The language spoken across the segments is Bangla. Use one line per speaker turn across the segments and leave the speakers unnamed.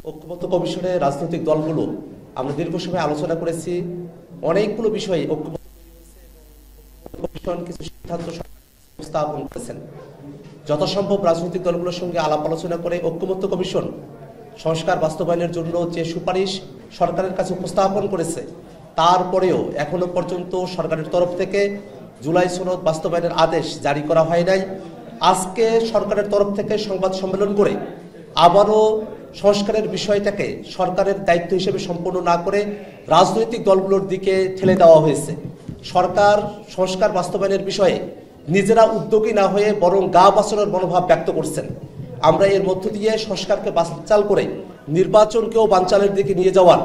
ঐক্যমত্য কমিশনে রাজনৈতিক দলগুলো আমরা দীর্ঘ সময় আলোচনা করেছি। অনেকগুলো বিষয়ে ঐক্যমত্য কমিশন কিছু সিদ্ধান্ত উপস্থাপন করেছেন। যথাসম্ভব রাজনৈতিক দলগুলোর সঙ্গে আলাপ আলোচনা করে ঐক্যমত্য কমিশন সংস্কার বাস্তবায়নের জন্য যে সুপারিশ সরকারের কাছে উপস্থাপন করেছে, তারপরেও এখনো পর্যন্ত সরকারের তরফ থেকে জুলাই সনদ বাস্তবায়নের আদেশ জারি করা হয় নাই। আজকে সরকারের তরফ থেকে সংবাদ সম্মেলন করে আবারও সংস্কারের বিষয়টাকে সরকারের দায়িত্ব হিসেবে সম্পন্ন না করে রাজনৈতিক দলগুলোর দিকে ঠেলে দেওয়া হয়েছে। সরকার সংস্কার বাস্তবায়নের বিষয়ে নিজেরা উদ্যোগী না হয়ে বরং গা বাঁচানোর মনোভাব ব্যক্ত করছেন। আমরা এর মধ্য দিয়ে সংস্কারকে বানচাল করে নির্বাচনকেও বানচালের দিকে নিয়ে যাওয়ার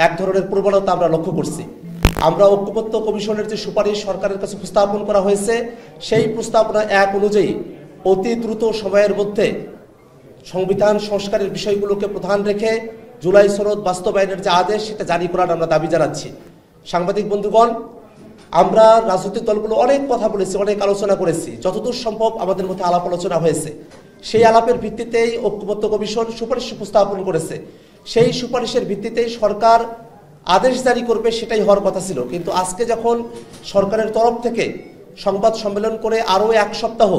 এক ধরনের প্রবণতা আমরা লক্ষ্য করছি। আমরা ঐক্যমত্য কমিশনের যে সুপারিশ সরকারের কাছে উপস্থাপন করা হয়েছে, সেই প্রস্তাবনা এক অনুযায়ী অতি দ্রুত সময়ের মধ্যে সংবিধান সংস্কারের বিষয়গুলোকে প্রধান রেখে জুলাই সনদ বাস্তবায়নের যে আদেশ সেটা জারি করার আমরা দাবি জানাচ্ছি। সাংবাদিক বন্ধুগণ, আমরা রাজনৈতিক দলগুলো অনেক কথা বলেছি, অনেক আলোচনা করেছি, যতদূর সম্ভব আমাদের মধ্যে আলাপ আলোচনা হয়েছে। সেই আলাপের ভিত্তিতেই ঐক্যমত্য কমিশন সুপারিশ উপস্থাপন করেছে। সেই সুপারিশের ভিত্তিতেই সরকার আদেশ জারি করবে, সেটাই হওয়ার কথা ছিল। কিন্তু আজকে যখন সরকারের তরফ থেকে সংবাদ সম্মেলন করে আরও এক সপ্তাহ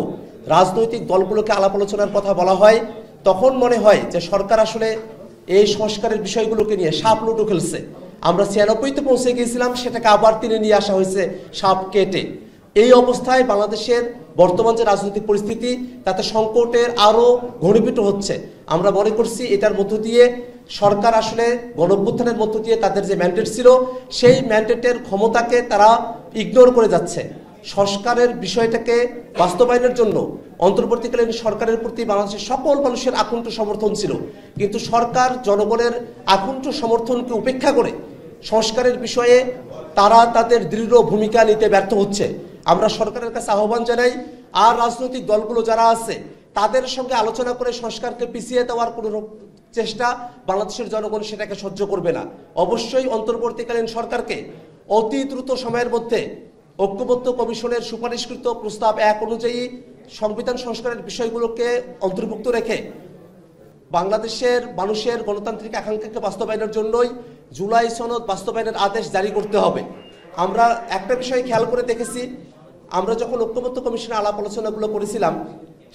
রাজনৈতিক দলগুলোকে আলাপ আলোচনার কথা বলা হয়, তখন মনে হয় যে সরকার আসলে এই সংস্কারের বিষয়গুলোকে নিয়ে সাপ লুডো খেলছে। আমরা 96-তে পৌঁছে গিয়েছিলাম, সেটাকে আবার টেনে নিয়ে আসা হয়েছে সাপ কেটে। এই অবস্থায় বাংলাদেশের বর্তমান যে রাজনৈতিক পরিস্থিতি, তাতে সংকটের আরও ঘনীভূত হচ্ছে। আমরা মনে করছি এটার মধ্য দিয়ে সরকার আসলে গণঅভ্যুত্থানের মধ্য দিয়ে তাদের যে ম্যান্ডেট ছিল, সেই ম্যান্ডেটের ক্ষমতাকে তারা ইগনোর করে যাচ্ছে। সংস্কারের বিষয়টাকে বাস্তবায়নের জন্য অন্তর্বর্তীকালীন সরকারের প্রতি বাংলাদেশের সকল মানুষের আকুণ্ঠ সমর্থন ছিল, কিন্তু সরকার জনগণের আকুণ্ঠ সমর্থনকে উপেক্ষা করে সংস্কারের বিষয়ে তারা তাদের দৃঢ় ভূমিকা নিতে ব্যর্থ হচ্ছে। আমরা সরকারের কাছে আহ্বান জানাই, আর রাজনৈতিক দলগুলো যারা আছে তাদের সঙ্গে আলোচনা করে সংস্কারকে পিছিয়ে দেওয়ার কোনো চেষ্টা বাংলাদেশের জনগণ সেটাকে সহ্য করবে না। অবশ্যই অন্তর্বর্তীকালীন সরকারকে অতি দ্রুত সময়ের মধ্যে ঐক্যমত্য কমিশনের সুপারিশকৃত প্রস্তাব 1 অনুযায়ী সংবিধান সংস্কারের বিষয়গুলোকে অন্তর্ভুক্ত রেখে বাংলাদেশের মানুষের গণতান্ত্রিক আকাঙ্ক্ষাকে বাস্তবায়নের জন্যই জুলাই সনদ বাস্তবায়নের আদেশ জারি করতে হবে। আমরা একটা বিষয় খেয়াল করে দেখেছি, আমরা যখন ঐক্যমত্য কমিশনে আলাপ আলোচনাগুলো করেছিলাম,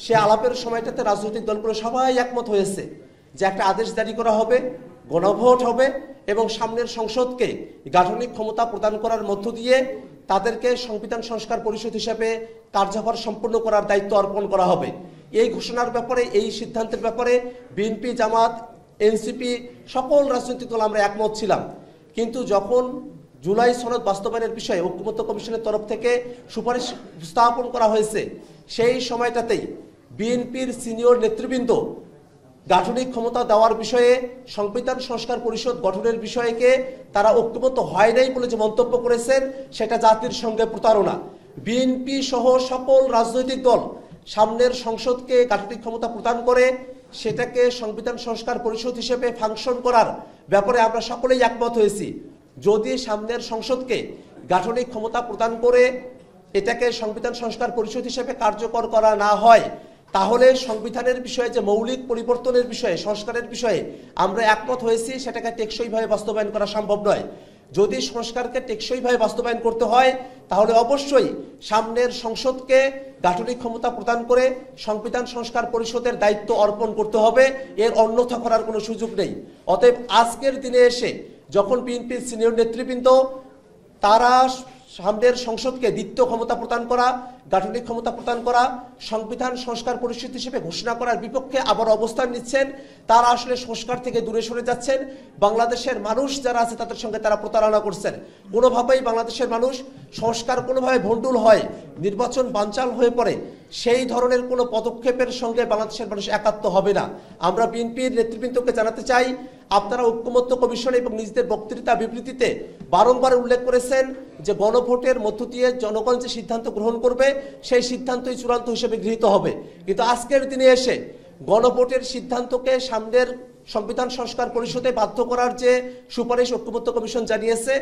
সে আলাপের সময়টাতে রাজনৈতিক দলগুলো সবাই একমত হয়েছে যে একটা আদেশ জারি করা হবে, গণভোট হবে এবং সামনের সংসদকে গাঠনিক ক্ষমতা প্রদান করার মধ্য দিয়ে তাদেরকে সংবিধান সংস্কার পরিষদ হিসেবে কার্যভার সম্পন্ন করার দায়িত্ব অর্পণ করা হবে। এই ঘোষণার ব্যাপারে, এই সিদ্ধান্তের ব্যাপারে বিএনপি, জামাত, এনসিপি সকল রাজনৈতিক দল আমরা একমত ছিলাম। কিন্তু যখন জুলাই সনদ বাস্তবায়নের বিষয়ে ঐক্যমত্য কমিশনের তরফ থেকে সুপারিশ উপস্থাপন করা হয়েছে, সেই সময়টাতেই বিএনপির সিনিয়র নেতৃবৃন্দ গাঠনিক ক্ষমতা দেওয়ার বিষয়ে, সংবিধান সংস্কার পরিষদ গঠনের বিষয়কে তারা ঐক্যমত্য হয় নাই বলে যে মন্তব্য করেছেন, সেটা জাতির সঙ্গে প্রতারণা। বিএনপি সহ সকল রাজনৈতিক দল সামনের সংসদকে গাঠনিক ক্ষমতা প্রদান করে সেটাকে সংবিধান সংস্কার পরিষদ হিসেবে ফাংশন করার ব্যাপারে আমরা সকলেই একমত হয়েছি। যদি সামনের সংসদকে গাঠনিক ক্ষমতা প্রদান করে এটাকে সংবিধান সংস্কার পরিষদ হিসেবে কার্যকর করা না হয়, তাহলে সংবিধানের বিষয়ে যে মৌলিক পরিবর্তনের বিষয়ে, সংস্কারের বিষয়ে আমরা একমত হয়েছি, সেটাকে টেকসইভাবে বাস্তবায়ন করা সম্ভব নয়। যদি সংস্কারকে টেকসইভাবে বাস্তবায়ন করতে হয়, তাহলে অবশ্যই সামনের সংসদকে গাঠনিক ক্ষমতা প্রদান করে সংবিধান সংস্কার পরিষদের দায়িত্ব অর্পণ করতে হবে, এর অন্যথা করার কোনো সুযোগ নেই। অতএব আজকের দিনে এসে যখন বিএনপির সিনিয়র নেতৃবৃন্দ তারা সামনের সংসদকে দ্বিতীয় ক্ষমতা প্রদান করা, গাঠনিক ক্ষমতা প্রদান করা, সংবিধান সংস্কার পরিষদ হিসেবে ঘোষণা করার বিপক্ষে আবার অবস্থান নিচ্ছেন, তারা আসলে সংস্কার থেকে দূরে সরে যাচ্ছেন। বাংলাদেশের মানুষ যারা আছে তাদের সঙ্গে তারা প্রতারণা করছেন। কোনোভাবেই বাংলাদেশের মানুষ সংস্কার কোনোভাবে ভণ্ডুল হয়, নির্বাচন বানচাল হয়ে পড়ে, সেই ধরনের কোনো পদক্ষেপের সঙ্গে বাংলাদেশের মানুষ একাত্ম হবে না। আমরা বিএনপির নেতৃবৃন্দকে জানাতে চাই, আপনারা ঐক্যমত্য কমিশন এবং নিজেদের বক্তৃতা বিবৃতিতে বারংবার উল্লেখ করেছেন যে গণভোটের মধ্য দিয়ে জনগণ যে সিদ্ধান্ত গ্রহণ করবে, সেই সিদ্ধান্তই চূড়ান্ত হিসেবে গৃহীত হবে। কিন্তু আজকের দিনে এসে গণভোটের সিদ্ধান্তকে সামনের সংবিধান সংস্কার পরিষদে বাধ্য করার যে সুপারিশ ঐক্যমত্য কমিশন জানিয়েছে,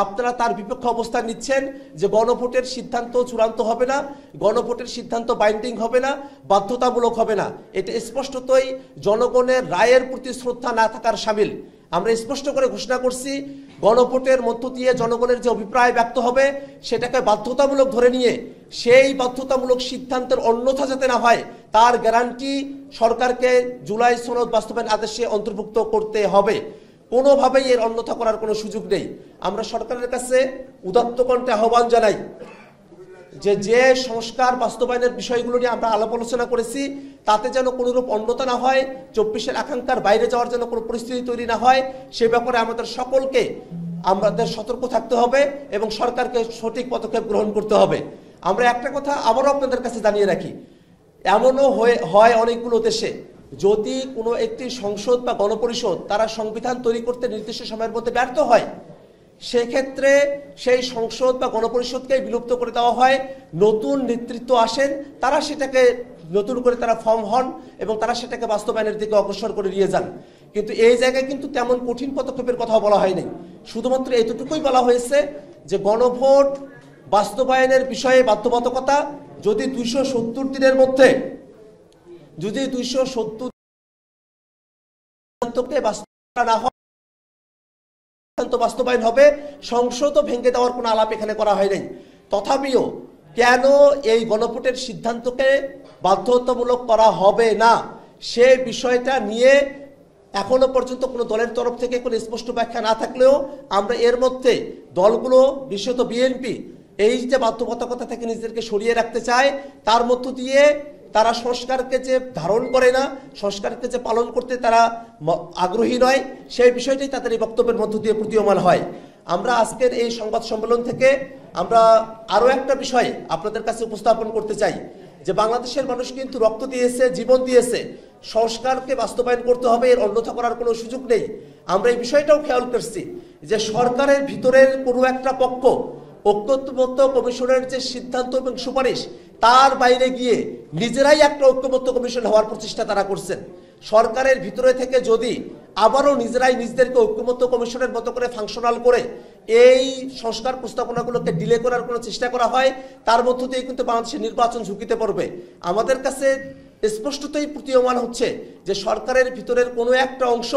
আপনারা তার বিপক্ষে অবস্থান নিচ্ছেন যে গণভোটের সিদ্ধান্ত চূড়ান্ত হবে না, গণভোটের সিদ্ধান্ত বাইন্ডিং হবে না, বাধ্যতামূলক হবে না। এটা স্পষ্টতই জনগণের রায়ের প্রতি শ্রদ্ধা না থাকার শামিল। আমরা স্পষ্ট করে ঘোষণা করছি, গণভোটের মধ্য দিয়ে জনগণের যে অভিপ্রায় ব্যক্ত হবে সেটাকে বাধ্যতামূলক ধরে নিয়ে সেই বাধ্যতামূলক সিদ্ধান্তের অন্যথা যাতে না হয় তার গ্যারান্টি সরকারকে জুলাই সনদ বাস্তবায়ন আদেশে অন্তর্ভুক্ত করতে হবে। কোনোভাবেই এর অন্যথা করার কোনো সুযোগ নেই। আমরা সরকারের কাছে উদাত্ত কণ্ঠে আহ্বান জানাই যে সংস্কার বাস্তবায়নের বিষয়গুলো নিয়ে আমরা আলাপ আলোচনা করেছি তাতে যেন কোনোরূপ অন্যতা না হয়, 24-এর আকাঙ্ক্ষার বাইরে যাওয়ার যেন কোনো পরিস্থিতি তৈরি না হয়, সে ব্যাপারে আমাদের সকলকে আমাদের সতর্ক থাকতে হবে এবং সরকারকে সঠিক পদক্ষেপ গ্রহণ করতে হবে। আমরা একটা কথা আবারও আপনাদের কাছে জানিয়ে রাখি, এমনও হয় অনেকগুলো দেশে যদি কোনো একটি সংসদ বা গণপরিষদ তারা সংবিধান তৈরি করতে নির্দিষ্ট সময়ের মধ্যে ব্যর্থ হয়, সেক্ষেত্রে সেই সংসদ বা গণপরিষদকে বিলুপ্ত করে দেওয়া হয়, নতুন নেতৃত্ব আসেন, তারা সেটাকে নতুন করে তারা ফর্ম হন এবং তারা সেটাকে বাস্তবায়নের দিকে অগ্রসর করে নিয়ে যান। কিন্তু এই জায়গায় কিন্তু তেমন কঠিন পদক্ষেপের কথা বলা হয়নি, শুধুমাত্র এতটুকুই বলা হয়েছে যে গণভোট বাস্তবায়নের বিষয়ে বাধ্যবাধকতা যদি 270 দিনের মধ্যে যদি 270 না হয় বাস্তবায়ন হবে, সংসদও ভেঙে দেওয়ার কোনো আলাপ এখানে করা হয় নাই। তথাপিও কেন এই গণভোটের সিদ্ধান্তকে বাধ্যতামূলক করা হবে না সে বিষয়টা নিয়ে এখনো পর্যন্ত কোনো দলের তরফ থেকে কোনো স্পষ্ট ব্যাখ্যা না থাকলেও আমরা এর মধ্যে দলগুলো, বিশেষত বিএনপি, এই যে বাধ্যবাধকতা থেকে নিজেদেরকে সরিয়ে রাখতে চায়, তার মধ্য দিয়ে তারা সংস্কারকে যে ধারণ করে না, সংস্কারকে যে পালন করতে তারা আগ্রহী নয়, সেই বিষয়টাই তাদের এই বক্তব্যের মধ্য দিয়ে প্রতীয়মান হয়। আমরা আজকের এই সংবাদ সম্মেলন থেকে আমরা আরও একটা বিষয় আপনাদের কাছে উপস্থাপন করতে চাই যে বাংলাদেশের মানুষ কিন্তু রক্ত দিয়েছে, জীবন দিয়েছে, সংস্কারকে বাস্তবায়ন করতে হবে, এর অন্যথা করার কোনো সুযোগ নেই। আমরা এই বিষয়টাও খেয়াল করছি যে সরকারের ভিতরের কোনো একটা পক্ষ ঐক্যমত্য কমিশনের যে সিদ্ধান্ত এবং সুপারিশ তার বাইরে গিয়ে নিজেরাই একটা ঐক্যমত্য কমিশন হওয়ার প্রচেষ্টা তারা করছেন। সরকারের ভিতরে থেকে যদি আবারও নিজেরাই নিজেদেরকে ঐক্যমত্য কমিশনের মতো করে ফাংশনাল করে এই সংস্কার প্রস্তাবনাগুলোকে ডিলে করার কোনো চেষ্টা করা হয়, তার মধ্য দিয়ে কিন্তু বাংলাদেশের নির্বাচন ঝুঁকিতে পড়বে। আমাদের কাছে স্পষ্টতই প্রতীয়মান হচ্ছে যে সরকারের ভিতরের কোনো একটা অংশ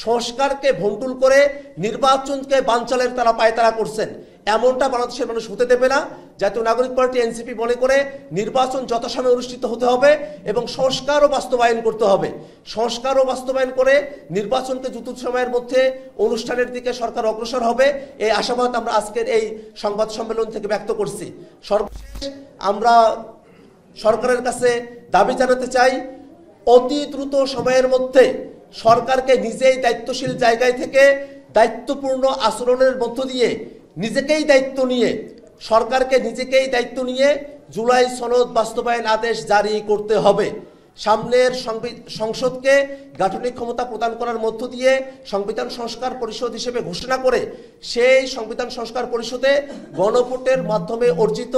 সংস্কারকে ভণ্ডুল করে নির্বাচনকে বানচালের তারা পায়তারা করছেন। এমনটা বাংলাদেশের মানুষ হতে দেবে না। জাতীয় নাগরিক পার্টি এনসিপি মনে করে নির্বাচন যথাসময়ে অনুষ্ঠিত হতে হবে এবং সংস্কারও বাস্তবায়ন করতে হবে। সংস্কারও বাস্তবায়ন করে নির্বাচনকে দ্রুত সময়ের মধ্যে অনুষ্ঠানের দিকে সরকার অগ্রসর হবে, এই আশাবাদ আমরা আজকের এই সংবাদ সম্মেলন থেকে ব্যক্ত করছি। সর্বশেষ আমরা সরকারের কাছে দাবি জানাতে চাই, অতি দ্রুত সময়ের মধ্যে সরকারকে নিজেই দায়িত্বশীল জায়গায় থেকে দায়িত্বপূর্ণ আচরণের মধ্য দিয়ে নিজেকেই দায়িত্ব নিয়ে সরকারকে নিজেকেই দায়িত্ব নিয়ে জুলাই সনদ বাস্তবায়ন আদেশ জারি করতে হবে। সামনের সংসদকে গাঠনিক ক্ষমতা প্রদান করার মধ্য দিয়ে সংবিধান সংস্কার পরিষদ হিসেবে ঘোষণা করে সেই সংবিধান সংস্কার পরিষদে গণভোটের মাধ্যমে অর্জিত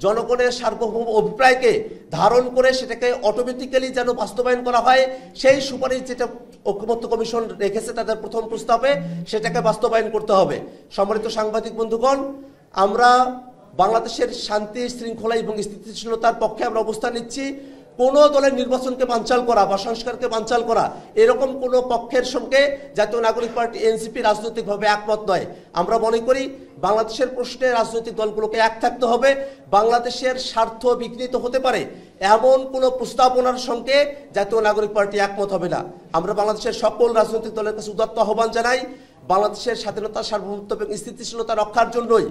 জনগণের সার্বভৌম অভিপ্রায়কে ধারণ করে সেটাকে অটোমেটিক্যালি যেন বাস্তবায়ন করা হয়, সেই সুপারিশ যেটা ঐক্যমত্য কমিশন রেখেছে তাদের প্রথম প্রস্তাবে, সেটাকে বাস্তবায়ন করতে হবে। সম্মানিত সাংবাদিক বন্ধুগণ, আমরা বাংলাদেশের শান্তি, শৃঙ্খলা এবং স্থিতিশীলতার পক্ষে আমরা অবস্থান নিচ্ছি। কোনো দলের নির্বাচনকে বানচাল করা বা সংস্কারকে বানচাল করা এরকম কোনো পক্ষের সঙ্গে জাতীয় নাগরিক পার্টি এনসিপি রাজনৈতিকভাবে একমত নয়। আমরা মনে করি বাংলাদেশের প্রশ্নে রাজনৈতিক দলগুলোকে এক থাকতে হবে। বাংলাদেশের স্বার্থ বিঘ্নিত হতে পারে এমন কোনো প্রস্তাবনার সঙ্গে জাতীয় নাগরিক পার্টি একমত হবে না। আমরা বাংলাদেশের সকল রাজনৈতিক দলের কাছে উদাত্ত আহ্বান জানাই, বাংলাদেশের স্বাধীনতা, সার্বভৌমত্ব এবং স্থিতিশীলতা রক্ষার জন্যই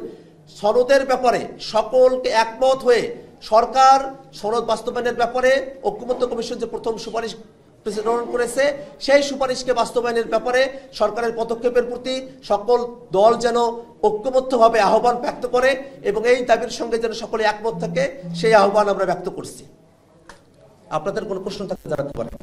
সনদের ব্যাপারে সকলকে একমত হয়ে সরকার সনদ বাস্তবায়নের ব্যাপারে ঐক্যমত্য কমিশন যে প্রথম সুপারিশ প্রেরণ করেছে সেই সুপারিশকে বাস্তবায়নের ব্যাপারে সরকারের পদক্ষেপের প্রতি সকল দল যেন ঐক্যবদ্ধভাবে আহ্বান ব্যক্ত করে এবং এই দাবির সঙ্গে যেন সকলে একমত থাকে সেই আহ্বান আমরা ব্যক্ত করছি। আপনাদের কোনো প্রশ্ন থাকলে জানাতে পারেন।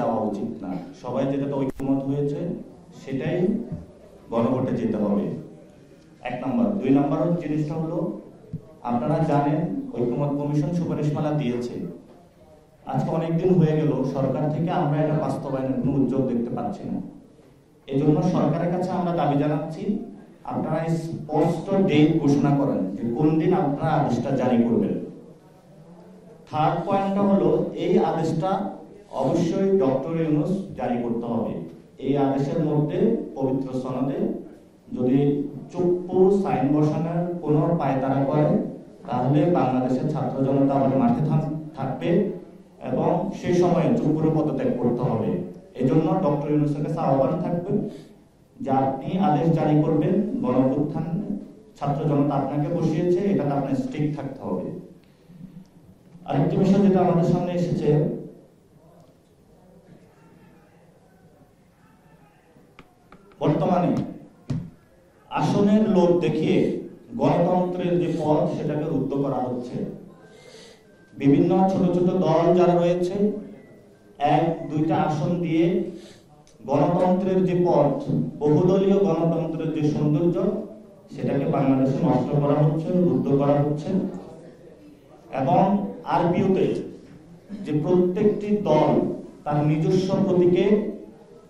যাওয়া উচিত না। সবাই যেটাতে ঐক্যমত হয়েছে সেটাই গণভোটে যেতে হবে, 1 নম্বর। 2 নম্বর জিনিসটা হলো, আপনারা জানেন ঐক্যমত কমিশন সুপারিশমালা দিয়েছে। আজকে অনেকদিন হয়ে গেল, সরকার থেকে আমরা এটা বাস্তবায়নের কোনো উদ্যোগ দেখতে পাচ্ছি না। এই জন্য সরকারের কাছে আমরা দাবি জানাচ্ছি, আপনারা স্পষ্ট ডেট ঘোষণা করেন যে কোন দিন আপনারা আদেশটা জারি করবেন। 3rd পয়েন্টটা হলো, এই আদেশটা অবশ্যই ডক্টর ইউনূস জারি করতে হবে। এই আদেশের মধ্যে পবিত্র সনদে যদি চুপ্পু সাইন বসানোর কোনো পায়তারা করে, তাহলে বাংলাদেশের ছাত্র জনতা আবার মাঠে থাকবে এবং সেই সময়ে চুপ্পুর পদত্যাগ করতে হবে। এই জন্য ডক্টর ইউনূসের কাছে আহ্বান থাকবে যে আপনি আদেশ জারি করবেন, গণঅভ্যুত্থান ছাত্র জনতা আপনাকে বসিয়েছে, এটাতে আপনার স্ট্রিক্ট থাকতে হবে। আরেকটি বিষয় যেটা আমাদের সামনে এসেছে, বর্তমানে আসনের লোভ দেখিয়ে গণতন্ত্রের যে পথ সেটাকে রুদ্ধ করা হচ্ছে। বিভিন্ন ছোট ছোট দল যারা রয়েছে, 1-2টা আসন দিয়ে গণতন্ত্রের যে পথ, বহুদলীয় গণতন্ত্রের যে সৌন্দর্য, সেটাকে বাংলাদেশে নষ্ট করা হচ্ছে, রুদ্ধ করা হচ্ছে। এবং আরপিওতে যে প্রত্যেকটি দল তার নিজস্ব প্রতীকে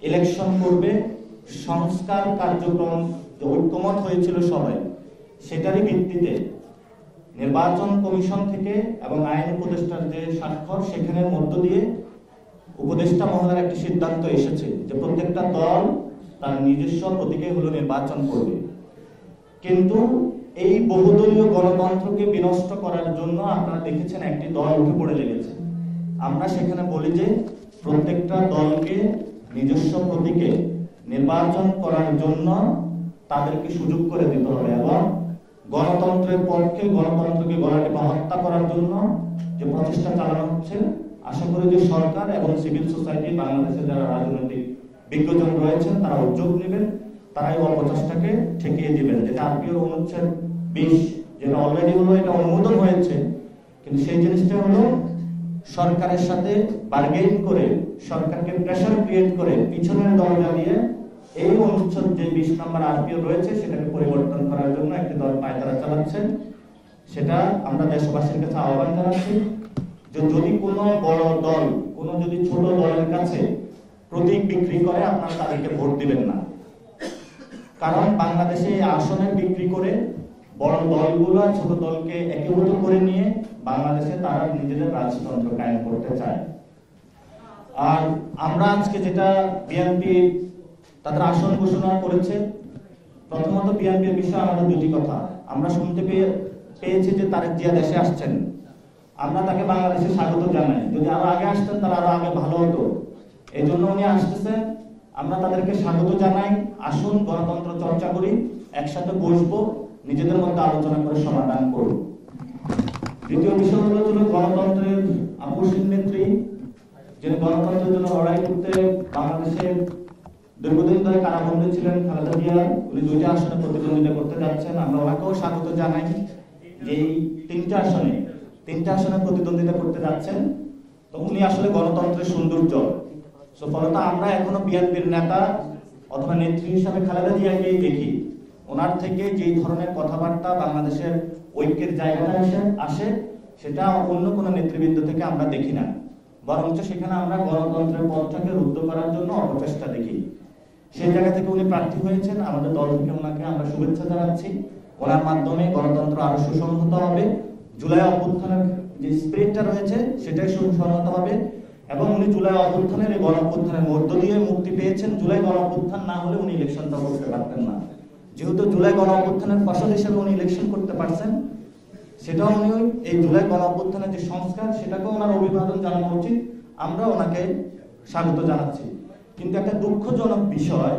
ইলেকশন করবে, সংস্কার কার্যক্রম যে ঐক্যমত হয়েছিল সবাই, সেটারই ভিত্তিতে নির্বাচন কমিশন থেকে এবং আইন উপদেষ্টার যে স্বাক্ষর, সেখানের মধ্য দিয়ে উপদেষ্টা মহোদয়ের একটি সিদ্ধান্ত এসেছে যে প্রত্যেকটা দল তার নিজস্ব প্রতীকে হলো নির্বাচন করবে। কিন্তু এই বহুদলীয় গণতন্ত্রকে বিনষ্ট করার জন্য আপনারা দেখেছেন একটি দল উঠে পড়ে লেগেছে। আমরা সেখানে বলি যে প্রত্যেকটা দলকে নিজস্ব প্রতীকে নির্বাচন করার জন্য তাদেরকে সুযোগ করে দিতে হবে এবং গণতন্ত্রের পক্ষে, গণতন্ত্রকে গলা টিপে হত্যা করার জন্য যে প্রচেষ্টা চালানো হচ্ছে, আশা করি যে সরকার এবং সিভিল সোসাইটি, বাংলাদেশে যারা রাজনৈতিক বিজ্ঞজন রয়েছেন, তারা উদ্যোগ নেবেন, তারা এই অপচেষ্টাকে ঠেকিয়ে দিবেন। যেটা আরপিওর অনুচ্ছেদ 20 যেটা অলরেডি হলো, এটা অনুমোদন হয়েছে, কিন্তু সেই জিনিসটা হলো সরকারের সাথে বার্গেইন করে, সরকারকে প্রেসার ক্রিয়েট করে পিছনের দরজা দিয়ে এই অনুচ্ছেদ যে 20 নম্বর আরপিও রয়েছে সেটাকে পরিবর্তন করার জন্য একটি দল পায়তারা চালাচ্ছে। সেটা আমরা দেশবাসীর কাছে আহ্বান জানাচ্ছি যে যদি কোনো বড় দল, কোনো যদি ছোট দলের কাছে প্রতীক বিক্রি করে, আপনারা তাদেরকে ভোট দিবেন না। কারণ বাংলাদেশে আসনের বিক্রি করে বড় দলগুলো ছোট দলকে একীভূত করে নিয়ে বাংলাদেশে তারা নিজেদের রাজতন্ত্র কায়েম করতে চায়। আর আমরা আজকে যেটা বিএনপি তাদের আসন ঘোষণা করেছে, প্রথমত বিএনপির বিষয়ে আমাদের দুটি কথা। আমরা শুনতে পেয়েছি যে তারেক জিয়া দেশে আসছেন, আমরা তাকে বাংলাদেশে স্বাগত জানাই। যদি আরো আগে আসতেন তাহলে আরো আগে ভালো হতো। এই জন্য উনি আসতেছেন, আমরা তাদেরকে স্বাগত জানাই। আসুন গণতন্ত্র চর্চা করি, একসাথে বসবো, নিজেদের মধ্যে আলোচনা করে সমাধান করব। দ্বিতীয় বিষয় হলো গণতন্ত্রের আপসীন নেত্রী, যিনি গণতন্ত্রের জন্য লড়াই করতে বাংলাদেশে দীর্ঘদিন ধরে কারাবন্দী ছিলেন, খালেদা জিয়া। উনি 2টা আসনে প্রতিদ্বন্দ্বিতা করতে যাচ্ছেন, আমরা ওনাকেও স্বাগত জানাই যে এই 3টা আসনে প্রতিদ্বন্দ্বিতা করতে যাচ্ছেন। তো উনি আসলে গণতন্ত্রের সৌন্দর্য। ফলত আমরা এখনো বিএনপির নেতা অথবা নেত্রী হিসাবে খালেদা জিয়াকেই দেখি। ওনার থেকে যেই ধরনের কথাবার্তা বাংলাদেশের ঐক্যের জায়গাটা আসে, সেটা অন্য কোনো নেতৃবৃন্দ থেকে আমরা দেখি না, বরঞ্চ সেখানে আমরা গণতন্ত্রের পথটাকে রুদ্ধ করার জন্য অপচেষ্টা দেখি। সেই জায়গা থেকে উনি প্রার্থী হয়েছেন, আমাদের দল থেকে ওনাকে আমরা শুভেচ্ছা জানাচ্ছি। ওনার মাধ্যমে গণতন্ত্র আরো সুসংহত হবে, জুলাই অভ্যুত্থানের যে স্পিরিটটা রয়েছে সেটাই সুসংহত হবে এবং উনি জুলাই অভ্যুত্থানের এই গণঅভ্যুত্থানের মধ্য দিয়ে মুক্তি পেয়েছেন। জুলাই গণঅভ্যুত্থান না হলে উনি ইলেকশনটা করতে পারতেন না। যেহেতু জুলাই গণঅভ্যুত্থানের ফসল হিসেবে উনি ইলেকশন করতে পারছেন, সেটাও উনি এই জুলাই গণঅভ্যুত্থানের যে সংস্কার, সেটাকেও ওনার অভিবাদন জানানো উচিত। আমরা ওনাকে স্বাগত জানাচ্ছি। কিন্তু একটা দুঃখজনক বিষয়,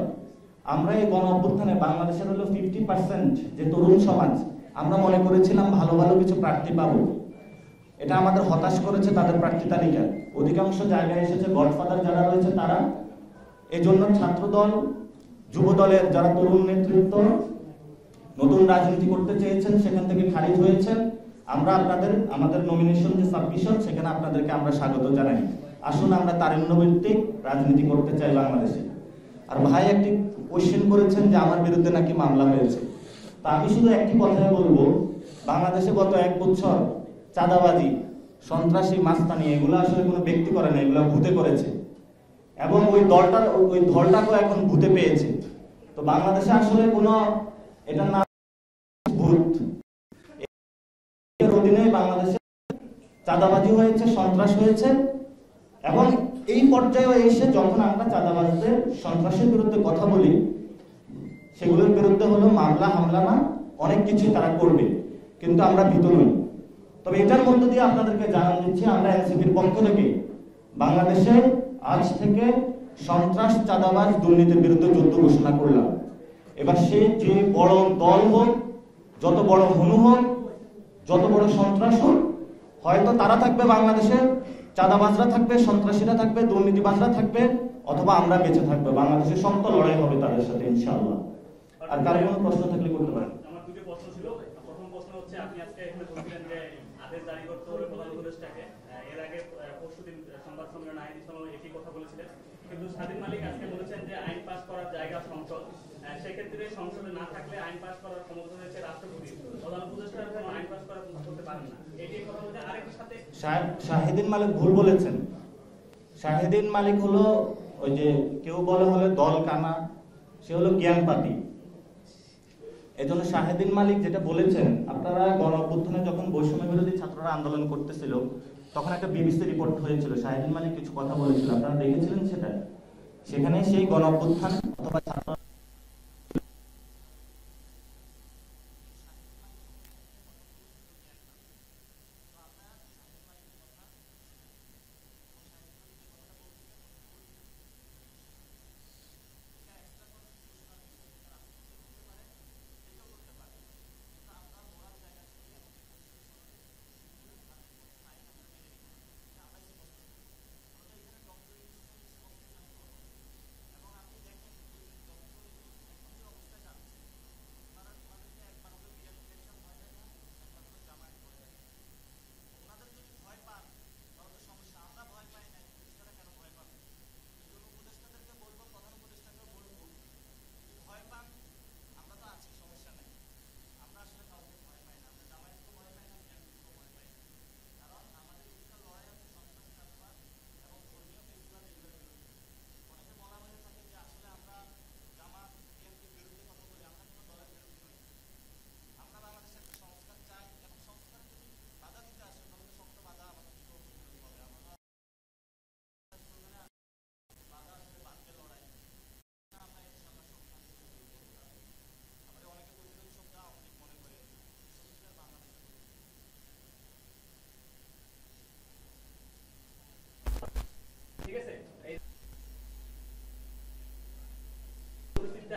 আমরা এই গণঅভ্যুত্থানে বাংলাদেশের হলো 50% যে তরুণ সমাজ, আমরা মনে করেছিলাম ভালো ভালো কিছু প্রার্থী পাবো। এটা আমাদের হতাশ করেছে তাদের প্রার্থী তালিকা। অধিকাংশ জায়গায় এসেছে গডফাদার যারা রয়েছে তারা। এই জন্য ছাত্রদল, যুব দলের যারা তরুণ নেতৃত্ব নতুন রাজনীতি করতে চেয়েছেন, সেখান থেকে খারিজ হয়েছেন। আমরা আমাদের নমিনেশন যে সাবমিশন, সেখানে আপনাদেরকে আমরা স্বাগত জানাই। আসুন আমরা তারুণ্যভিত্তিক রাজনীতি করতে চাই বাংলাদেশে। আর ভাই একটি কোশ্চেন করেছেন যে আমার বিরুদ্ধে নাকি মামলা হয়েছে। তা আমি শুধু একটি কথাই বলবো, বাংলাদেশে গত 1 বছর চাঁদাবাজি, সন্ত্রাসী, মাস্তানি এগুলো আসলে কোনো ব্যক্তি করে না, এগুলো ভূতে করেছে এবং ওই দলটাকেও এখন ভূতে পেয়েছে। তো বাংলাদেশে আসলে কোনো এটার নাম ভূত, এর অধীনে বাংলাদেশে চাঁদাবাজি হয়েছে, সন্ত্রাস হয়েছে এবং এই পর্যায়ে এসে যখন আমরা চাঁদাবাজদের, সন্ত্রাসের বিরুদ্ধে কথা বলি, সেগুলোর বিরুদ্ধে হলো মামলা হামলা না, অনেক কিছু তারা করবে, কিন্তু আমরা ভীত নই। তবে এটার মধ্য দিয়ে আপনাদেরকে জানান দিচ্ছি, আমরা এনসিপির পক্ষ থেকে বাংলাদেশে আজ থেকে সন্ত্রাস, চাঁদাবাজ, দুর্নীতির বিরুদ্ধে যুদ্ধ ঘোষণা করলাম। এবার সে যে বড় দল হোক, যত বড় হনু হোক, যত বড় সন্ত্রাস হোক, হয়তো তারা থাকবে বাংলাদেশের, চাঁদাবাজরা থাকবে, সন্ত্রাসীরা থাকবে, দুর্নীতিবাজরা থাকবে, অথবা আমরা বেঁচে থাকবো। বাংলাদেশের শক্ত লড়াই হবে তাদের সাথে ইনশাআল্লাহ। আর কারো কোনো প্রশ্ন থাকলে করতে পারেন।
আমার দুটো প্রশ্ন ছিল। প্রথম প্রশ্ন হচ্ছে, আপনি আজকে এখানে বলছিলেন যে আদেশ জারি করতে হবে প্রধান উপদেষ্টাকে। এর আগে পরশুদিন সংবাদ সম্মেলনে আইনি সম্মেলনে একই কথা বলেছিলেন, কিন্তু স্বাধীন মালিক আজকে বলেছেন যে আইন পাস করার জায়গা সংসদ, সেক্ষেত্রে সংসদে না থাকলে আইন পাস করার ক্ষমতা রয়েছে রাষ্ট্রপতি, প্রধান উপদেষ্টা কোনো আইন পাস করতে পারেন না। এটি কথা বলতে আরেকটার সাথে
শাহিদিন মালিক ভুল বলেছেন। শাহিদিন মালিক হলো ওই যে কেউ বলে হলে দল কানা, সে হলো জ্ঞানপাতি। এই জন্য শাহিদিন মালিক যেটা বলেছেন, আপনারা গণ অভ্যুত্থানে যখন বৈষম্য বিরোধী ছাত্ররা আন্দোলন করতেছিল, তখন একটা বিবিসি রিপোর্ট হয়েছিল, শাহিদিন মালিক কিছু কথা বলেছিল, আপনারা দেখেছিলেন সেটা? সেখানে সেই গণ অভ্যুত্থান অথবা ছাত্র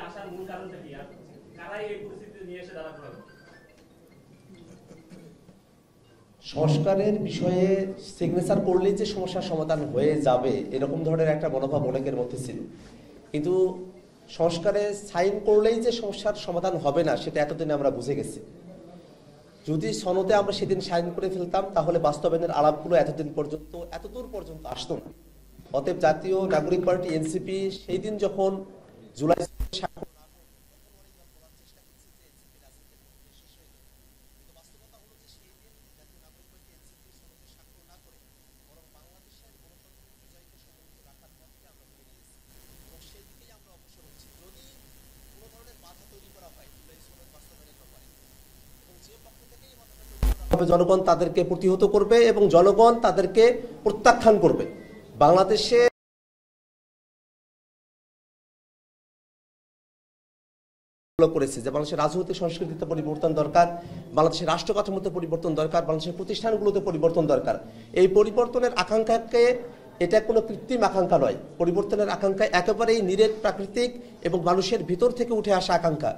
আসার মূল কারণটা কি, আর কারাই এই পরিস্থিতিতে নিয়ে এসে দাঁড়া করাবে?
সংস্কারের বিষয়ে সিগনেচার করলেই যে সমস্যার সমাধান হয়ে যাবে এরকম ধরনের একটা মনোভাব অনেকের মধ্যে ছিল, কিন্তু সংস্কারে সাইন করলেই যে সমস্যার সমাধান হবে না সেটা এতদিনে আমরা বুঝে গেছি। যদি সনদে আমরা সেদিন সাইন করে ফেলতাম তাহলে বাস্তবায়নের আলাপগুলো এতদূর পর্যন্ত আসতো না। অতএব জাতীয় নাগরিক পার্টি এনসিপি সেই দিন যখন জুলাই জনগণ তাদেরকে প্রতিহত করবে এবং জনগণ তাদেরকে প্রত্যাখ্যান করবে। বাংলাদেশে করেছে যে বাংলাদেশের রাজনৈতিক সংস্কৃতিতে পরিবর্তন দরকার, বাংলাদেশের রাষ্ট্র কাঠামোতে পরিবর্তন দরকার, বাংলাদেশের প্রতিষ্ঠানগুলোতে পরিবর্তন দরকার। এই পরিবর্তনের আকাঙ্ক্ষাকে, এটা কোনো কৃত্রিম আকাঙ্ক্ষা নয়, পরিবর্তনের আকাঙ্ক্ষা একেবারেই নিরেট, প্রাকৃতিক এবং মানুষের ভিতর থেকে উঠে আসা আকাঙ্ক্ষা।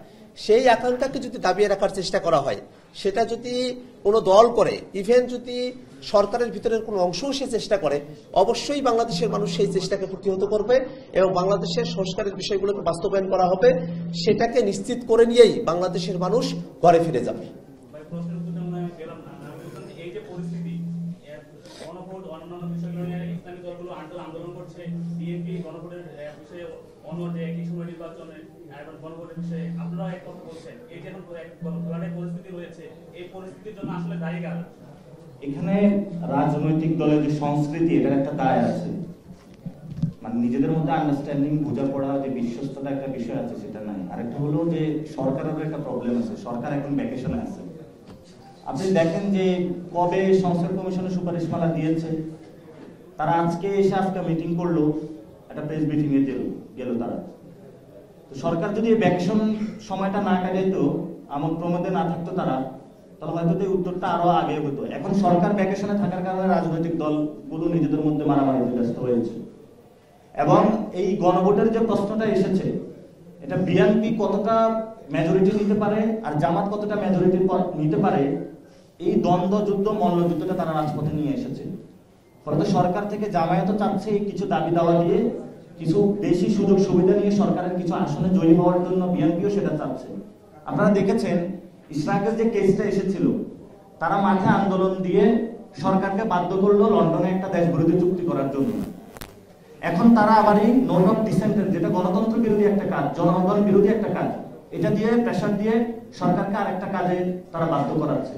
সেই আকাঙ্ক্ষাকে যদি দাবিয়ে রাখার চেষ্টা করা হয়, সেটা যদি কোনো দল করে, ইভেন যদি সরকারের ভিতরের কোনো অংশও সে চেষ্টা করে, অবশ্যই বাংলাদেশের মানুষ সেই চেষ্টাকে প্রতিহত করবে এবং বাংলাদেশের সংস্কারের বিষয়গুলোকে বাস্তবায়ন করা হবে। সেটাকে নিশ্চিত করে নিয়েই বাংলাদেশের মানুষ ঘরে ফিরে যাবে।
এই যে পরিস্থিতি, গণভোট, অন্যান্য বিষয়গুলো নিয়ে ইসলামী দলগুলো এবং গণভোটের বিষয়ে আপনারা এক কথা বলছেন, এই যে এখন ধরনের পরিস্থিতি রয়েছে, এই পরিস্থিতির জন্য আসলে দায়ী কারা?
এখানে রাজনৈতিক দলের যে সংস্কৃতি, এটার একটা দায় আছে। মানে নিজেদের মধ্যে আন্ডারস্ট্যান্ডিং, বোঝাপড়া, যে বিশ্বস্ততা একটা বিষয় আছে, সেটা নাই। আরেকটা হলো যে সরকারের একটা প্রবলেম আছে, সরকার এখন ভ্যাকেশনে আছে। আপনি দেখেন যে কবে সংস্কার কমিশনের সুপারিশমালা দিয়েছে, তারা আজকে মিটিং করলো, একটা প্রেস মিটিং এ গেল তারা। তো সরকার যদি এই ভ্যাকেশন সময়টা না কাটাইতো, আমোদ প্রমোদে না থাকতো তারা, তাহলে হয়তো এই উত্তরটা আরো আগে হতো। এখন সরকার ভ্যাকেশনে থাকার কারণে রাজনৈতিক দলগুলো নিজেদের মধ্যে মারামারিতে ব্যস্ত হয়েছে। এবং এই গণভোটের যে প্রশ্নটা এসেছে, এটা বিএনপি কতটা মেজরিটি নিতে পারে আর জামাত কতটা মেজরিটি নিতে পারে, এই দ্বন্দ্ব যুদ্ধ, মল্লযুদ্ধটা তারা রাজপথে নিয়ে এসেছে। ফলে সরকার থেকে জামায়াতও চাচ্ছে কিছু দাবি দাওয়া দিয়ে, কিছু বেশি সুযোগ সুবিধা নিয়ে সরকারের কিছু আসনে জয়ী হওয়ার জন্য বিএনপিও সেটা চাচ্ছে। আপনারা দেখেছেন ইসরায়েলের যে কেসটা এসেছিল, তারা মাঠে আন্দোলন দিয়ে সরকারকে বাধ্য করলো লন্ডনে একটা দেশ বিরোধী চুক্তি করার জন্য। এখন তারা আবার এই নোট অফ ডিসেন্টের, যেটা গণতন্ত্র বিরোধী একটা কাজ, জনগণ বিরোধী একটা কাজ, এটা দিয়ে প্রেশার দিয়ে সরকারকে আরেকটা কাজে তারা বাধ্য করাচ্ছে।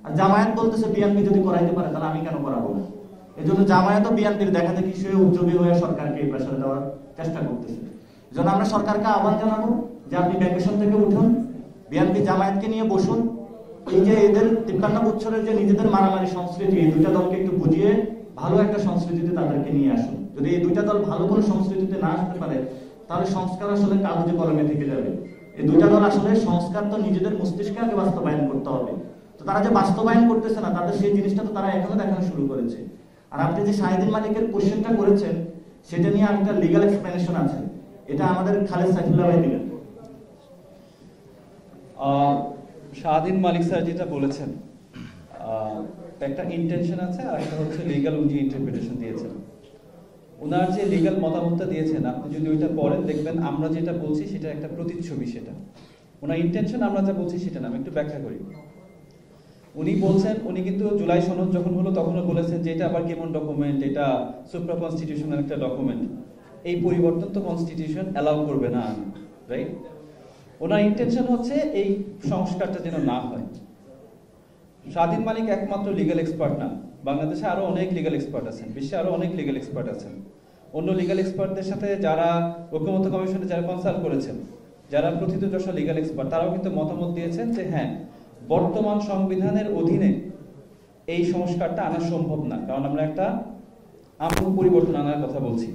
আর জামায়াত বলতেছে বিএনপি যদি করাইতে পারে তাহলে আমি কেন করাবো না। এই জন্য জামায়াত ও বিএনপির দেখা দেখি সে উদ্যোগী হয়ে সরকারকে এই প্রেশার দেওয়ার চেষ্টা করতেছে। এই জন্য আমরা সরকারকে আহ্বান জানাবো যে আপনি ভ্যাকেশন থেকে উঠুন, বিএনপি জামায়াতকে নিয়ে বসুন। এই যে এদের 53 বছরের যে নিজেদের মারামারি সংস্কৃতি, এই দুইটা দলকে একটু বুঝিয়ে ভালো একটা সংস্কৃতিতে তাদেরকে নিয়ে আসুন। যদি এই দুইটা দল ভালো কোনো সংস্কৃতিতে না আসতে পারে, তাহলে সংস্কার আসলে কাগজে কলমে থেকে যাবে। এই দুইটা দল আসলে সংস্কার তো নিজেদের মস্তিষ্কে আগে বাস্তবায়ন করতে হবে। তো তারা যে বাস্তবায়ন করতেছে না, তাদের সেই জিনিসটা তো তারা এখনো দেখানো শুরু করেছে। আর আপনি যে শাহিদুল মালিকের কোশ্চেনটা করেছেন, সেটা নিয়ে একটা লিগ্যাল এক্সপ্লেনেশন আছে, এটা আমাদের খালেদ সাইফুল্লাহ ভাই দিলেন।
শাহিদ মালিক স্যার যেটা বলেছেন, একটা ইন্টেনশন আছে আর একটা হচ্ছে লিগ্যাল, উনি ইন্টারপ্রিটেশন দিয়েছেন। ওনার যে লিগ্যাল মতামতটা দিয়েছেন, আপনি যদি ওইটা পড়েন দেখবেন আমরা যেটা বলছি সেটা একটা প্রতিচ্ছবি। সেটা ওনার ইন্টেনশন, আমরা যা বলছি সেটা না। আমি একটু ব্যাখ্যা করি। উনি বলছেন, উনি কিন্তু জুলাই সনদ যখন হলো তখনও বলেছেন যে এটা আবার কেমন ডকুমেন্ট, এটা সুপ্রা কনস্টিটিউশনাল একটা ডকুমেন্ট, এই পরিবর্তন তো কনস্টিটিউশন অ্যালাউ করবে না, রাইট? ওনার ইন্টেনশন হচ্ছে এই সংস্কারটা যেন না হয়। শাহিদ মালিক একমাত্র লিগ্যাল এক্সপার্ট না, বাংলাদেশে আরো অনেক লিগ্যাল এক্সপার্ট আছেন, বিশ্বে আরো অনেক লিগ্যাল এক্সপার্ট আছেন। অন্য লিগ্যাল এক্সপার্টদের সাথে যারা ঐকমত্য কমিশনে যারা কনসাল্ট করেছেন, যারা প্রথিতযশা লিগ্যাল এক্সপার্ট, তারাও কিন্তু মতামত দিয়েছেন যে হ্যাঁ, বর্তমান সংবিধানের অধীনে এই সংস্কারটা আনা সম্ভব না, কারণ আমরা একটা আমূল পরিবর্তন আনার কথা বলছি।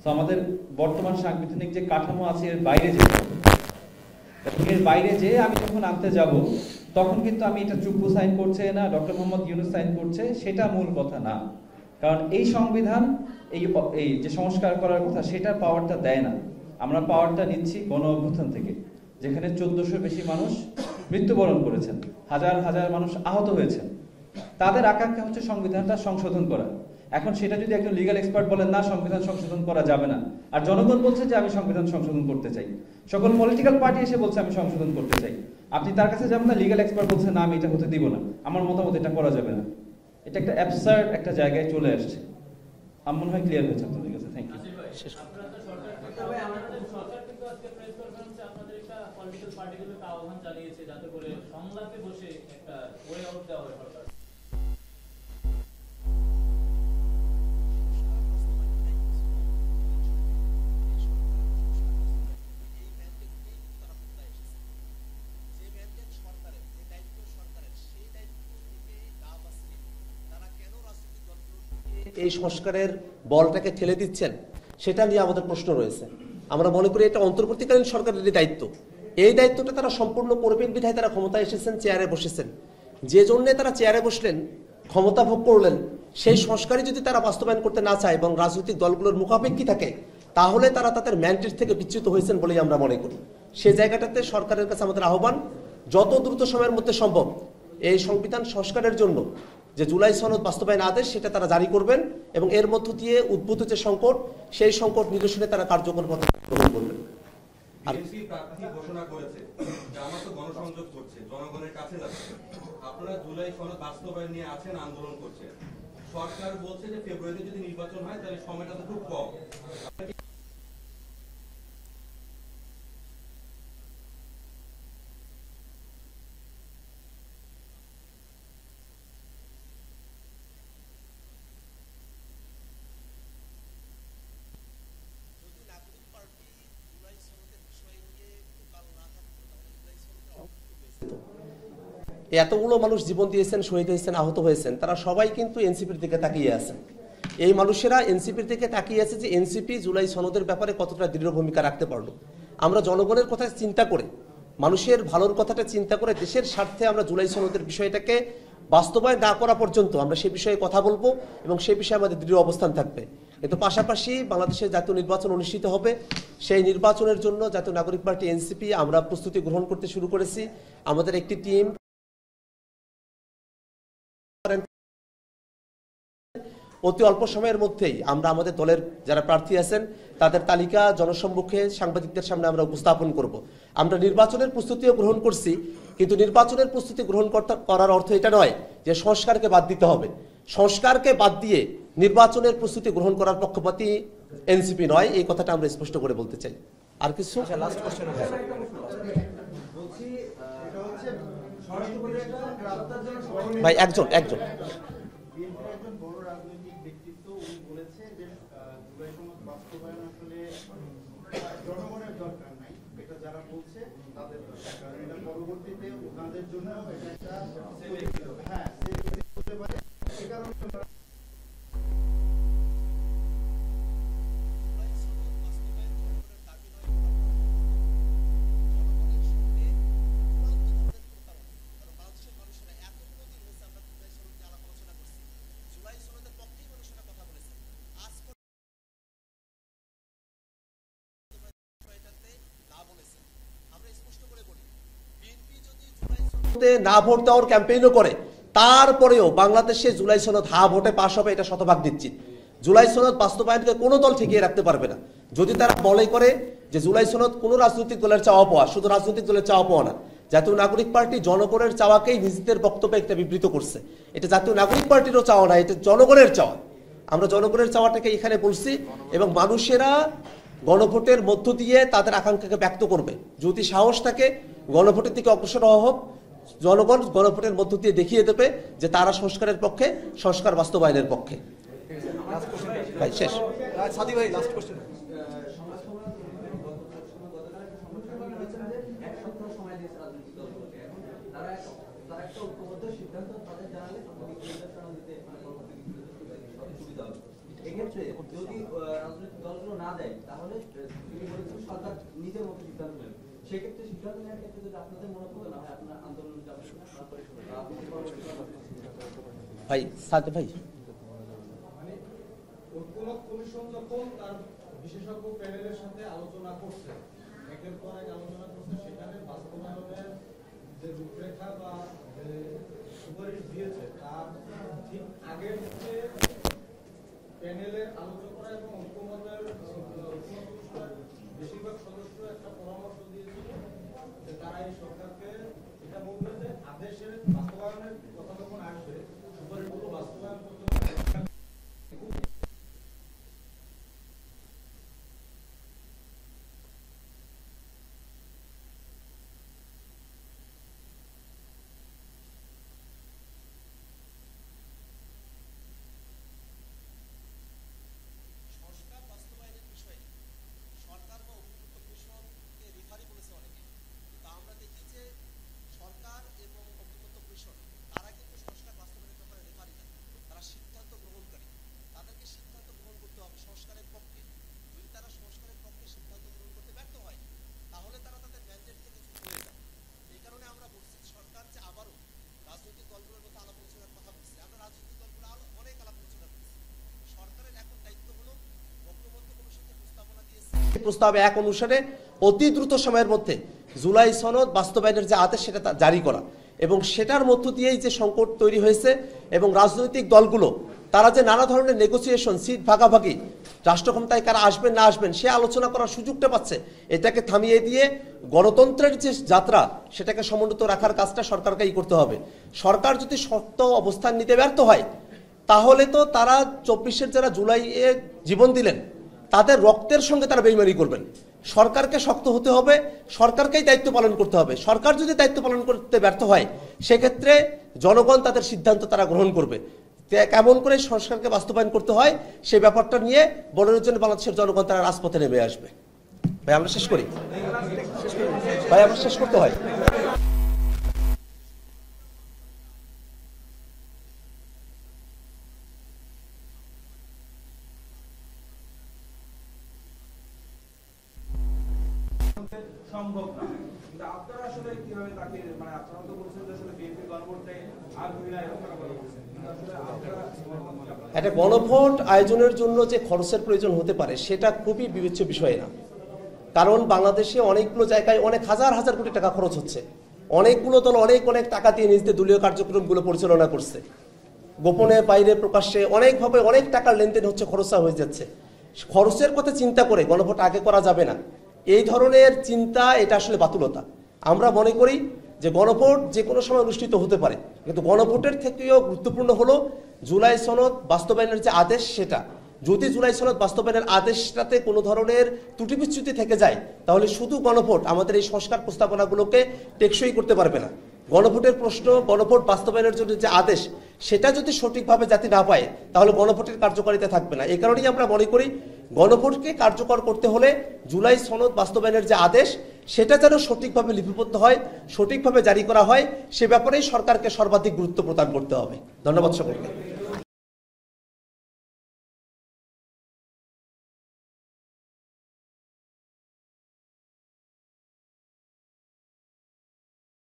তো আমাদের বর্তমান সাংবিধানিক যে কাঠামো আছে এর বাইরে যেতে হবে। এর বাইরে যে আমি যখন আনতে যাব, তখন কিন্তু আমি এটা চুপ্পু সাইন করছে না, ডক্টর মোহাম্মদ ইউনূস সাইন করছে, সেটা মূল কথা না। কারণ এই সংবিধান এই যে সংস্কার করার কথা, সেটার পাওয়ারটা দেয় না। আমরা পাওয়ারটা নিচ্ছি গণ অভ্যুত্থান থেকে, যেখানে 1400 বেশি মানুষ মৃত্যুবরণ করেছেন, হাজার হাজার মানুষ আহত হয়েছেন। তাদের আকাঙ্ক্ষা হচ্ছে সংবিধানটা সংশোধন করা। এখন সেটা যদি একজন লিগ্যাল এক্সপার্ট বলেন না সংবিধান সংশোধন করা যাবে না, আর জনগণ বলছে যে আমি সংবিধান সংশোধন করতে চাই, সকল পলিটিক্যাল পার্টি এসে বলছে আমি সংশোধন করতে চাই, আপনি তার কাছে যাবেন না, লিগ্যাল এক্সপার্ট বলছে না আমি এটা হতে দিব না, আমার মতামত এটা করা যাবে না। এটা একটা অ্যাবসার্ড একটা জায়গায় চলে আসছে। আমার মনে হয় ক্লিয়ার হয়েছে আপনাদের কাছে। Thank you.
পলিটিক্যাল পার্টিগুলোকে আহ্বান জানিয়েছে যাতে করে সংলাপে বসে একটা ওয়ে আউট দেওয়া হয় সরকার।
এই সংস্কারের বলটাকে ঠেলে দিচ্ছেন, সেটা নিয়ে আমাদের প্রশ্ন রয়েছে। আমরা মনে করি এটা অন্তর্বর্তীকালীন সরকারের দায়িত্ব। এই দায়িত্বটা তারা সম্পূর্ণ করবেন বিধায় তারা ক্ষমতায় এসেছেন, চেয়ারে বসেছেন। যে জন্য তারা চেয়ারে বসলেন, ক্ষমতা ভোগ করলেন, সেই সংস্কারই যদি তারা বাস্তবায়ন করতে না চায় এবং রাজনৈতিক দলগুলোর মুখাপেক্ষী থাকে, তাহলে তারা তাদের ম্যান্ডেট থেকে বিচ্যুত হয়েছেন বলেই আমরা মনে করি। সেই জায়গাটাতে সরকারের কাছে আমাদের আহ্বান, যত দ্রুত সময়ের মধ্যে সম্ভব এই সংবিধান সংস্কারের জন্য যে জুলাই সনদ বাস্তবায়ন আদেশ, সেটা তারা জারি করবেন এবং এর মধ্য দিয়ে উদ্ভূত যে সংকট, সেই সংকট নিরসনে তারা কার্যকর পদক্ষেপ গ্রহণ করবেন।
বিএনপি প্রার্থী ঘোষণা করেছে, জামাত গণসংযোগ করছে, জনগণের কাছে যাচ্ছে। আপনারা জুলাই সনদ বাস্তবায়ন নিয়ে আছেন, আন্দোলন করছেন। সরকার বলছে যে ফেব্রুয়ারিতে যদি নির্বাচন হয় তাহলে সময়টা তো খুব কম।
এতগুলো মানুষ জীবন দিয়েছেন, শহীদ হয়েছেন, আহত হয়েছেন, তারা সবাই কিন্তু এনসিপির দিকে তাকিয়ে আছেন। এই মানুষেরা এনসিপির দিকে তাকিয়ে আছে যে এনসিপি জুলাই সনদের ব্যাপারে কতটা দৃঢ় ভূমিকা রাখতে পারলো। আমরা জনগণের কথা চিন্তা করে, মানুষের ভালোর কথাটা চিন্তা করে, দেশের স্বার্থে আমরা জুলাই সনদের বিষয়টাকে বাস্তবায়ন না করা পর্যন্ত আমরা সে বিষয়ে কথা বলবো এবং সে বিষয়ে আমাদের দৃঢ় অবস্থান থাকবে। কিন্তু পাশাপাশি বাংলাদেশের জাতীয় নির্বাচন অনুষ্ঠিত হবে, সেই নির্বাচনের জন্য জাতীয় নাগরিক পার্টি এনসিপি আমরা প্রস্তুতি গ্রহণ করতে শুরু করেছি। আমাদের একটি টিম অতি অল্প সময়ের মধ্যেই আমরা আমাদের দলের যারা প্রার্থী আছেন তাদের তালিকা জনসম্মুখে সাংবাদিকদের সামনে আমরা উপস্থাপন করব। আমরা নির্বাচনের প্রস্তুতিও গ্রহণ করছি, কিন্তু নির্বাচনের প্রস্তুতি গ্রহণ করার অর্থ এটা নয় যে সংস্কারকে বাদ দিতে হবে। সংস্কারকে বাদ দিয়ে নির্বাচনের প্রস্তুতি গ্রহণ করার পক্ষপাতী এনসিপি নয়, এই কথাটা আমরা স্পষ্ট করে বলতে চাই। আর কিছু ভাই একজন
জনগণের দরকার নাই, এটা যারা বলছে তাদের দরকার, কারণ এটা পরবর্তীতে ওনাদের জন্য এটা একটা হতে পারে। এই কারণে
না ভোট দেওয়ার ক্যাম্পেইনও করে, তারপরেও বাংলাদেশে জুলাই সনদ হা ভোটে পাশ হবে, এটা শতভাগ নিশ্চিত। জুলাই সনদ বাস্তবায়নকে কোনো দল ঠেকিয়ে রাখতে পারবে না। যদি তারা বলে করে যে জুলাই সনদ কোনো রাজনৈতিক দলের চাওয়া পাওয়া, শুধু রাজনৈতিক দলের চাওয়া পাওয়া না, জাতীয় নাগরিক পার্টি জনগণের চাওয়াকেই নিজেদের বক্তব্যে একটা বিবৃত করছে। এটা জাতীয় নাগরিক পার্টিরও চাওয়া না, এটা জনগণের চাওয়া। আমরা জনগণের চাওয়াটাকে এখানে বলছি এবং মানুষেরা গণভোটের মধ্য দিয়ে তাদের আকাঙ্ক্ষাকে ব্যক্ত করবে। যদি সাহস থাকে গণভোটের দিকে অগ্রসর হওয়া হোক, জনগণ গণভোটের মধ্য দিয়ে দেখিয়ে দেবে যে তারা সংস্কারের পক্ষে, সংস্কার বাস্তবায়নের পক্ষে। ভাই শেষ সাদি ভাই লাস্ট কোশ্চেন।
এক্ষেত্রে যদি রাজনৈতিক দলগুলো না দেয় তাহলে তিনি বলেছেন সরকার নিজের মতো সিদ্ধান্ত নেবে। সেক্ষেত্রে সিদ্ধান্ত নেওয়ার ক্ষেত্রে যদি আপনাদের মনোভাব না হয় আপনার আন্দোলন
ভাই সাথে ভাই
ঐক্যমত কমিশন যখন তার বিশেষজ্ঞ প্যানেলের সাথে আলোচনা করছে, একের পর এক আলোচনা করছে, সেখানে বাস্তবায়নের যে রূপরেখা বা সুপারিশ দিয়েছে তার ঠিক আগের যে প্যানেলের আলোচনা এবং ঐক্যমতের বেশিরভাগ সদস্য একটা পরামর্শ দিয়েছিল যে তারা এই সরকারকে এটা বলবে যে আদেশের বাস্তবায়নের কথা যখন আসবে সুপারিশগুলো বাস্তবায়ন করতে হবে।
প্রস্তাবে এক অনুসারে অতি দ্রুত সময়ের মধ্যে জুলাই সনদ বাস্তবায়নের যে আদেশ সেটা জারি করা এবং সেটার মধ্য দিয়েই যে সংকট তৈরি হয়েছে এবং রাজনৈতিক দলগুলো তারা যে নানা ধরনের নেগোসিয়েশন, সিট ভাগাভাগি, রাষ্ট্র ক্ষমতায় কারা আসবেন না আসবেন সে আলোচনা করার সুযোগটা পাচ্ছে, এটাকে থামিয়ে দিয়ে গণতন্ত্রের যে যাত্রা সেটাকে সমুন্নত রাখার কাজটা সরকারকেই করতে হবে। সরকার যদি শক্ত অবস্থান নিতে ব্যর্থ হয় তাহলে তো তারা 24-এর যারা জুলাইয়ে জীবন দিলেন তাদের রক্তের সঙ্গে তারা বেইমানি করবেন। সরকারকে শক্ত হতে হবে, সরকারকেই দায়িত্ব পালন করতে হবে। সরকার যদি দায়িত্ব পালন করতে ব্যর্থ হয় সেক্ষেত্রে জনগণ তাদের সিদ্ধান্ত তারা গ্রহণ করবে। কেমন করে সংস্কারকে বাস্তবায়ন করতে হয় সেই ব্যাপারটা নিয়ে বলার জন্য বাংলাদেশের জনগণ তারা রাজপথে নেমে আসবে। ভাই আমরা শেষ করি, ভাই আমরা শেষ করতে হয়।
কিন্তু আপনারা আসলে কিভাবে তাকে মানে আপনারা তো বলছেন যে আসলে বিএনপি গণভোটে আগ্রহীরা এরকম কথা বলছেন, কিন্তু আসলে আপনারা
একটা গণভোট আয়োজনের জন্য যে খরচের প্রয়োজন হতে পারে সেটা খুবই বিবেচ্য বিষয় না, কারণ বাংলাদেশে অনেকগুলো জায়গায় অনেক হাজার হাজার কোটি টাকা খরচ হচ্ছে, অনেকগুলো দল অনেক অনেক টাকা দিয়ে নিজেদের দলীয় কার্যক্রমগুলো পরিচালনা করছে, গোপনে বাইরে প্রকাশ্যে অনেকভাবে অনেক টাকার লেনদেন হচ্ছে, খরচা হয়ে যাচ্ছে। খরচের কথা চিন্তা করে গণভোট আগে করা যাবে না, এই ধরনের চিন্তা এটা আসলে বাতুলতা। আমরা মনে করি যে গণভোট যে কোনো সময় অনুষ্ঠিত হতে পারে, কিন্তু গণভোটের থেকেও গুরুত্বপূর্ণ হলো জুলাই সনদ বাস্তবায়নের যে আদেশ, সেটা যদি জুলাই সনদ বাস্তবায়নের আদেশটাতে কোনো ধরনের ত্রুটি বিচ্যুতি থেকে যায় তাহলে শুধু গণভোট আমাদের এই সংস্কার প্রস্তাবনাগুলোকে টেকসই করতে পারবে না। গণভোটের প্রশ্ন, গণভোট বাস্তবায়নের জন্য যে আদেশ সেটা যদি সঠিকভাবে জাতি না পায় তাহলে গণভোটের কার্যকারিতা থাকবে না। এই কারণেই আমরা মনে করি গণভোটকে কার্যকর করতে হলে জুলাই সনদ বাস্তবায়নের যে আদেশ সেটা যেন সঠিকভাবে লিপিবদ্ধ হয়, সঠিকভাবে জারি করা হয়, সে ব্যাপারেই সরকারকে সর্বাধিক গুরুত্ব প্রদান করতে হবে। ধন্যবাদ সকলকে।